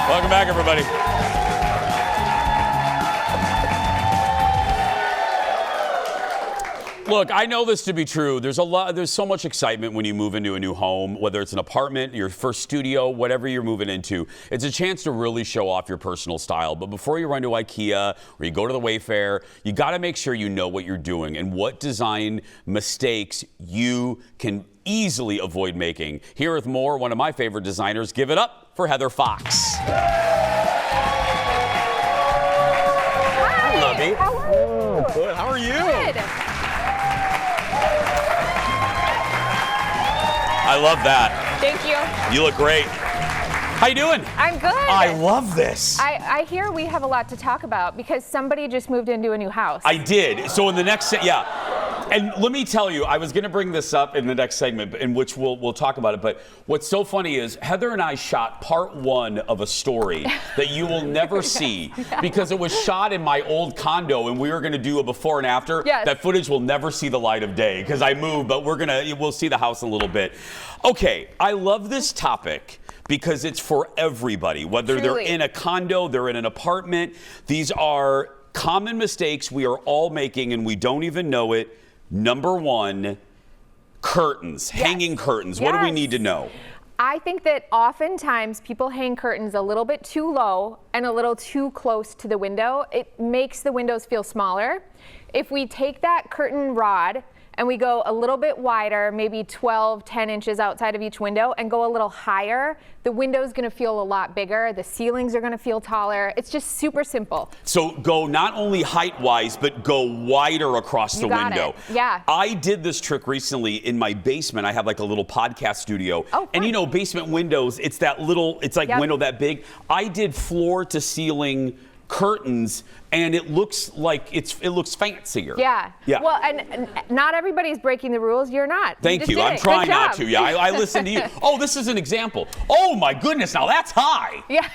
Welcome back, everybody. Look, I know this to be true. There's so much excitement when you move into a new home, whether it's an apartment, your first studio, whatever you're moving into. It's a chance to really show off your personal style. But before you run to IKEA or you go to the Wayfair, you got to make sure you know what you're doing and what design mistakes you can easily avoid making. Here with more, one of my favorite designers. Give it up for Heather Fox. Hi, Lovey. how are you? Good. How are you? Good. I love that. Thank you. You look great. How you doing? I'm good. I love this. I hear we have a lot to talk about because somebody just moved into a new house. I did. So in the next, yeah. And let me tell you, I was going to bring this up in the next segment, in which we'll talk about it. But what's so funny is Heather and I shot part one of a story that you will never see because it was shot in my old condo, and we were going to do a before and after. Yes. That footage will never see the light of day because I moved, but we'll see the house in a little bit. Okay, I love this topic because it's for everybody, whether Truly. they're in a condo, they're in an apartment. These are common mistakes we are all making, and we don't even know it. Number one, curtains, hanging curtains. What do we need to know? I think that oftentimes people hang curtains a little bit too low and a little too close to the window. It makes the windows feel smaller. If we take that curtain rod and we go a little bit wider, maybe 12, 10 inches outside of each window, and go a little higher, the window's gonna feel a lot bigger, the ceilings are gonna feel taller. It's just super simple. So go not only height-wise, but go wider across the window. Yeah. I did this trick recently in my basement. I have like a little podcast studio. Oh, and you know, basement windows, it's like window that big. I did floor to ceiling curtains, and it looks like it looks fancier. Yeah. Well, and not everybody's breaking the rules. You're not. Thank you. I'm trying not to. Yeah, I listened to you. Oh, this is an example. Oh my goodness, now that's high. Yeah.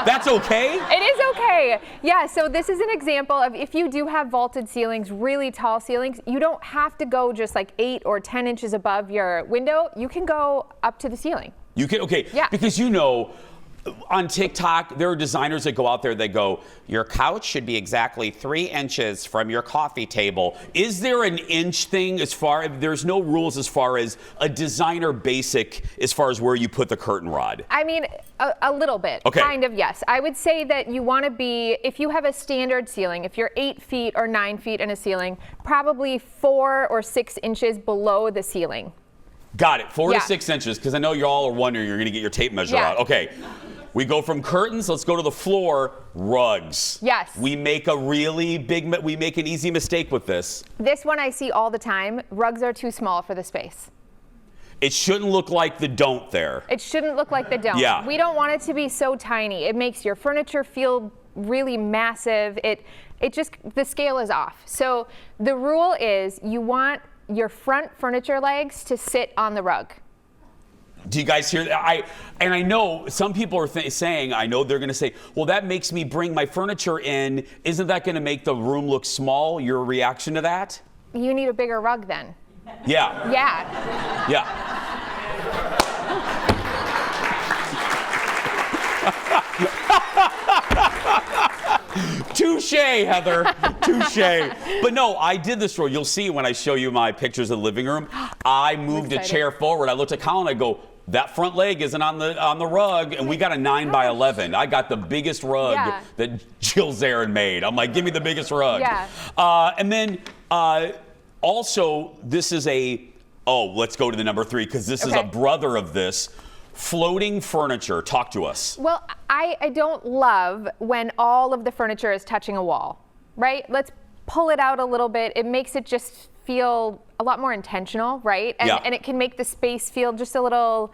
That's okay? It is okay. Yeah, so this is an example of if you do have vaulted ceilings, really tall ceilings, you don't have to go just like 8 or 10 inches above your window. You can go up to the ceiling. You can, okay. Yeah. Because you know, on TikTok, there are designers that go out there, they go, your couch should be exactly 3 inches from your coffee table. Is there an inch thing there's no rules as far as a designer basic as far as where you put the curtain rod? I mean, a little bit, okay. Kind of, yes. I would say that you want to be, if you have a standard ceiling, if you're 8 feet or 9 feet in a ceiling, probably 4 or 6 inches below the ceiling. Got it, 4 to 6 inches, because I know you all are wondering, you're gonna get your tape measure out. Okay. We go from curtains, let's go to the floor, rugs. Yes. We make we make an easy mistake with this. This one I see all the time. Rugs are too small for the space. It shouldn't look like the don't there. It shouldn't look like the don't. Yeah. We don't want it to be so tiny. It makes your furniture feel really massive. The scale is off. So the rule is you want your front furniture legs to sit on the rug. Do you guys hear that? I know some people are saying, I know they're going to say, well, that makes me bring my furniture in. Isn't that going to make the room look small? Your reaction to that? You need a bigger rug then. Yeah. Yeah. Yeah. Touche, Heather. Touche. But no, I did this rule. You'll see when I show you my pictures of the living room. I moved a chair forward. I looked at Colin. I go, that front leg isn't on the rug, and we got a 9 by 11. I got the biggest rug that Jill Zarin made. I'm like, give me the biggest rug. Yeah. And then also, this is let's go to the number 3 because this is a brother of this. Floating furniture. Talk to us. Well, I don't love when all of the furniture is touching a wall, right? Let's pull it out a little bit. It makes it just feel a lot more intentional, right? And it can make the space feel just a little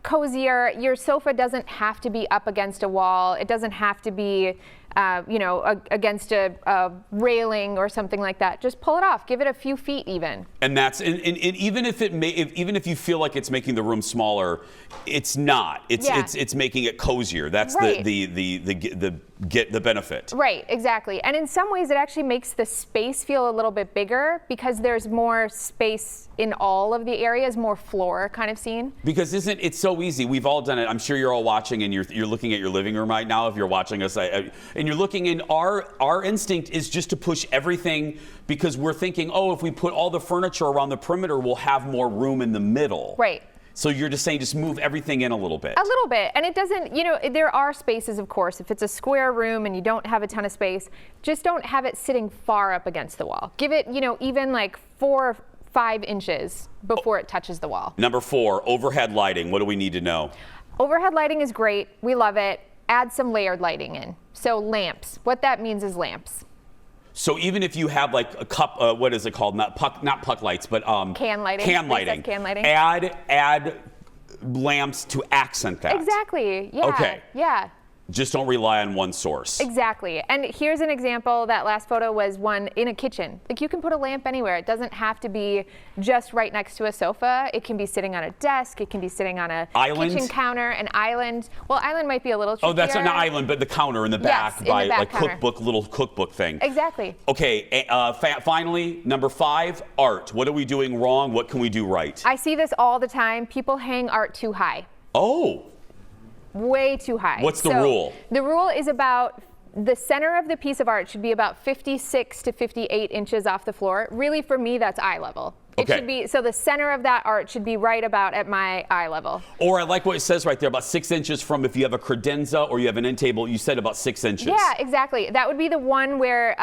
cozier. Your sofa doesn't have to be up against a wall. It doesn't have to be against a railing or something like that. Just pull it off. Give it a few feet even. And that's even if you feel like it's making the room smaller, it's not. It's making it cozier. That's the get the benefit. Right, exactly. And in some ways, it actually makes the space feel a little bit bigger because there's more space in all of the areas, more floor kind of scene. Because it's so easy. We've all done it. I'm sure you're all watching and you're looking at your living room right now if you're watching us. And you're looking, and our instinct is just to push everything because we're thinking, oh, if we put all the furniture around the perimeter, we'll have more room in the middle. Right. So you're just saying just move everything in a little bit. A little bit. And it doesn't, there are spaces, of course. If it's a square room and you don't have a ton of space, just don't have it sitting far up against the wall. Give it, even like 4 or 5 inches before it touches the wall. Number 4, overhead lighting. What do we need to know? Overhead lighting is great. We love it. Add some layered lighting in. So lamps. What that means is lamps. So even if you have like a cup, what is it called? Not puck lights, but can lighting. Can lighting. Can lighting. Add lamps to accent that. Exactly. Yeah. Okay. Yeah. Just don't rely on one source. Exactly. And here's an example. That last photo was one in a kitchen. Like, you can put a lamp anywhere. It doesn't have to be just right next to a sofa. It can be sitting on a desk. It can be sitting on a kitchen counter, an island. Well, island might be a little trickier. Oh, that's not an island, but the counter in the back, yes, by like little cookbook thing. Exactly. Okay. Finally, number 5, art. What are we doing wrong? What can we do right? I see this all the time. People hang art too high. Oh. Way too high. What's the rule? The rule is about the center of the piece of art should be about 56 to 58 inches off the floor. Really, for me, that's eye level. It should be, so the center of that art should be right about at my eye level. Or I like what it says right there, about 6 inches from, if you have a credenza or you have an end table, you said about 6 inches. Yeah, exactly. That would be the one where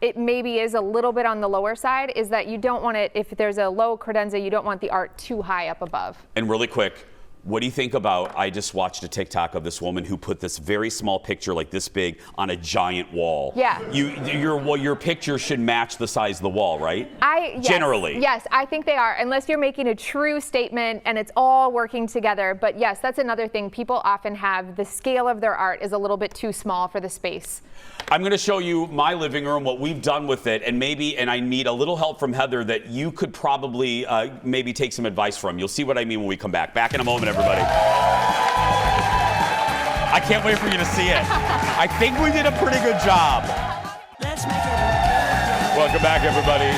it maybe is a little bit on the lower side, is that you don't want it, if there's a low credenza, you don't want the art too high up above. And really quick, what do you think about, I just watched a TikTok of this woman who put this very small picture like this big on a giant wall. Yeah. Your picture should match the size of the wall, right? Yes, generally. Yes, I think they are, unless you're making a true statement and it's all working together. But yes, that's another thing. People often have the scale of their art is a little bit too small for the space. I'm going to show you my living room, what we've done with it, and I need a little help from Heather that you could probably maybe take some advice from. You'll see what I mean when we come back. Back in a moment, everybody. I can't wait for you to see it. I think we did a pretty good job. Welcome back, everybody.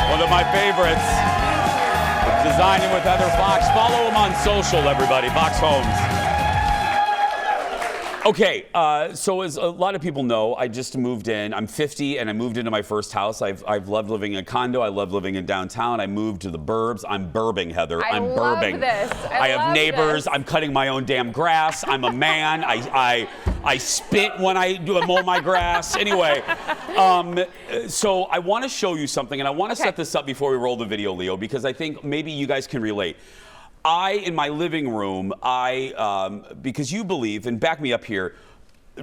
One of my favorites, Designing with Heather Fox. Follow them on social, everybody. Fox Homes. Okay, so as a lot of people know, I just moved in. I'm 50 and I moved into my first house. I've loved living in a condo. I love living in downtown. I moved to the burbs. I'm burbing, Heather. I'm burbing. I have neighbors. I'm cutting my own damn grass. I'm a man. I spit when I mow my grass. Anyway, so I want to show you something, and I want to set this up before we roll the video, Leo, because I think maybe you guys can relate. In my living room, because you believe, and back me up here,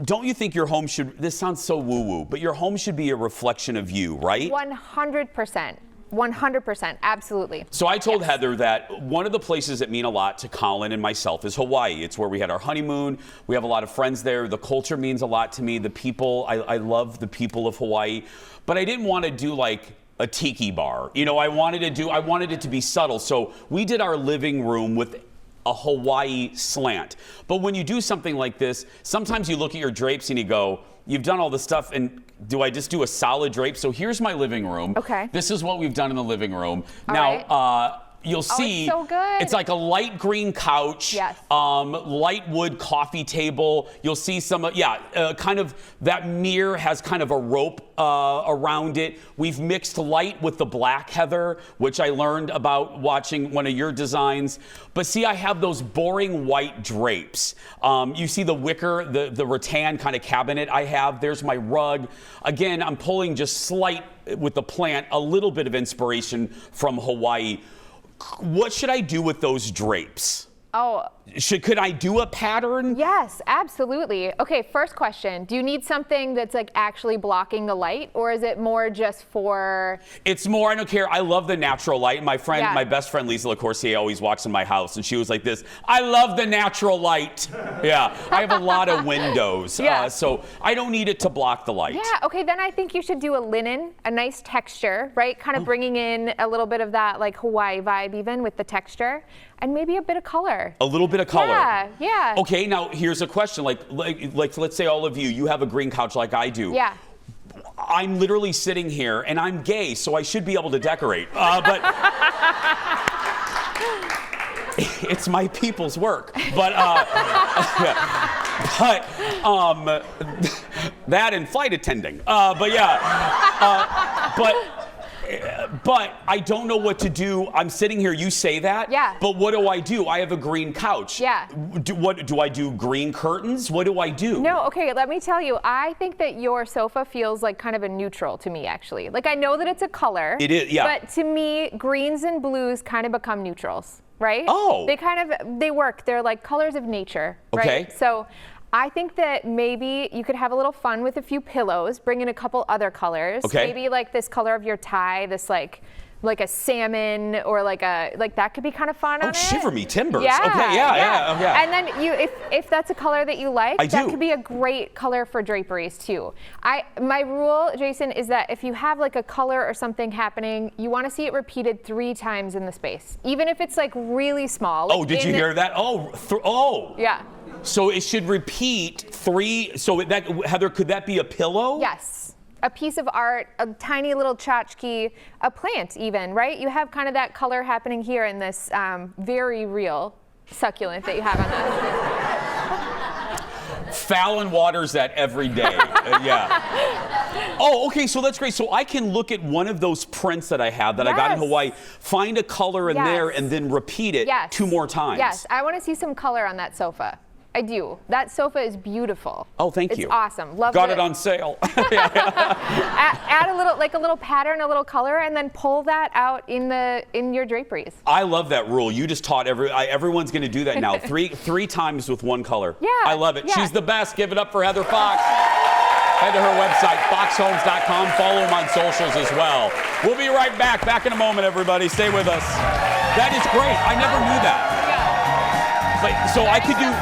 don't you think your home should, this sounds so woo-woo, but your home should be a reflection of you, right? 100%. 100%, absolutely. So I told Heather that one of the places that mean a lot to Colin and myself is Hawaii. It's where we had our honeymoon. We have a lot of friends there. The culture means a lot to me. The people, I love the people of Hawaii. But I didn't want to do like a tiki bar. I wanted it to be subtle. So we did our living room with a Hawaii slant. But when you do something like this, sometimes you look at your drapes and you go, you've done all this stuff, and do I just do a solid drape? So here's my living room. Okay. This is what we've done in the living room. All now, right. You'll see, it's so good. It's like a light green couch, yes. Light wood coffee table. You'll see some, kind of that mirror has kind of a rope around it. We've mixed light with the black, Heather, which I learned about watching one of your designs. But see, I have those boring white drapes. You see the wicker, the rattan kind of cabinet I have. There's my rug. Again, I'm pulling just slight with the plant, a little bit of inspiration from Hawaii. What should I do with those drapes? Oh. Could I do a pattern? Yes, absolutely. Okay, first question. Do you need something that's like actually blocking the light, or is it more just for... It's more, I don't care. I love the natural light. My best friend Lisa LaCourcier always walks in my house and she was like this, I love the natural light. Yeah, I have a lot of windows, so I don't need it to block the light. Yeah, okay, then I think you should do a linen, a nice texture, right? Kind of bringing in a little bit of that like Hawaii vibe even with the texture, and maybe a bit of color. A little bit bit of color. Yeah, yeah. Okay, now here's a question. Like let's say all of you have a green couch like I do. Yeah. I'm literally sitting here, and I'm gay, so I should be able to decorate. But it's my people's work. But that and flight attending. But I don't know what to do. I'm sitting here, you say that. Yeah. But what do? I have a green couch. Yeah. Do I do green curtains? What do I do? No, okay, let me tell you. I think that your sofa feels like kind of a neutral to me, actually. Like, I know that it's a color. It is, yeah. But to me, greens and blues kind of become neutrals, right? Oh. They work. They're like colors of nature, right? Okay. So I think that maybe you could have a little fun with a few pillows, bring in a couple other colors. Okay. Maybe like this color of your tie, this like a salmon, or like that could be kind of fun on it. Shiver me timbers. Yeah, Okay, yeah. And then if that's a color that you like, that could be a great color for draperies too. My rule, Jason, is that if you have like a color or something happening, you want to see it repeated 3 times in the space, even if it's like really small. Like did you hear that? Yeah. So it should repeat 3. So Heather, could that be a pillow? Yes. A piece of art, a tiny little tchotchke, a plant even, right? You have kind of that color happening here in this very real succulent that you have on that. Fallon waters that every day. Yeah. Oh, okay, so that's great. So I can look at one of those prints that I have that I got in Hawaii, find a color in there, and then repeat it 2 more times. Yes, I want to see some color on that sofa. I do. That sofa is beautiful. Oh, thank you. It's awesome. Love Got it on sale. Add a little pattern, a little color, and then pull that out in your draperies. I love that rule. You just taught everyone's going to do that now. Three times with one color. Yeah. I love it. Yeah. She's the best. Give it up for Heather Fox. Head to her website, foxhomes.com. Follow them on socials as well. We'll be right back. Back in a moment, everybody. Stay with us. That is great. I never knew that. Yeah. But so I could do.